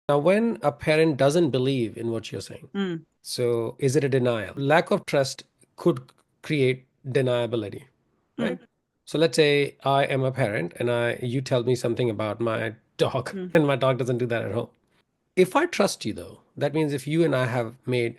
Now, when a parent doesn't believe in what you're saying, so is it a denial? Lack of trust could create deniability, right? So let's say I am a parent and you tell me something about my dog and my dog doesn't do that at home. If I trust you though, that means if you and I have made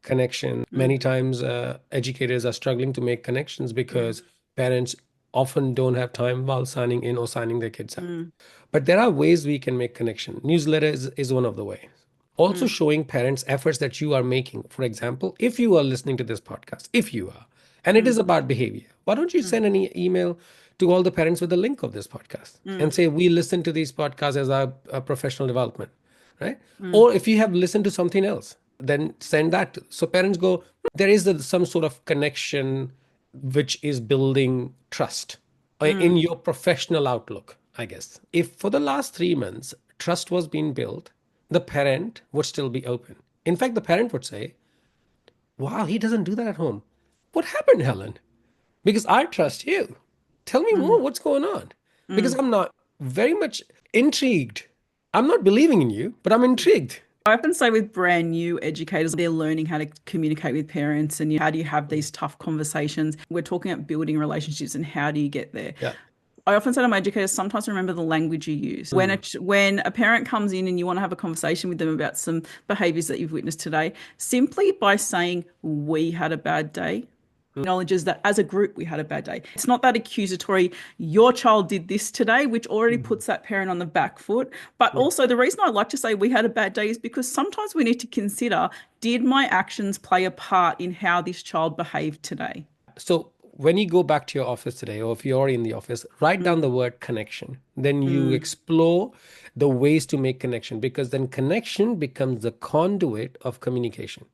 connection, many times educators are struggling to make connections because parents often don't have time while signing in or signing their kids out. But there are ways we can make connection. Newsletter is one of the ways. Also showing parents efforts that you are making. For example, if you are listening to this podcast, if you are, and it is about behavior, why don't you send an email to all the parents with the link of this podcast and say, we listen to these podcasts as our professional development, right? Or if you have listened to something else, then send that. So parents go, there is some sort of connection which is building trust in your professional outlook, I guess. If for the last 3 months, trust was being built, the parent would still be open. In fact, the parent would say, wow, he doesn't do that at home. What happened, Helen? Because I trust you. Tell me more. What's going on? Because I'm not very much intrigued. I'm not believing in you, but I'm intrigued. I often say with brand new educators, they're learning how to communicate with parents and how do you have these tough conversations. We're talking about building relationships and how do you get there. Yeah. I often say to my educators, sometimes remember the language you use. When a parent comes in and you want to have a conversation with them about some behaviors that you've witnessed today, simply by saying, we had a bad day, acknowledges that as a group we had a bad day. It's not that accusatory, your child did this today, which already puts that parent on the back foot. But also the reason I like to say we had a bad day is because sometimes we need to consider, did my actions play a part in how this child behaved today? So when you go back to your office today, or if you're in the office, write down the word connection. Then you explore the ways to make connection, because then connection becomes the conduit of communication.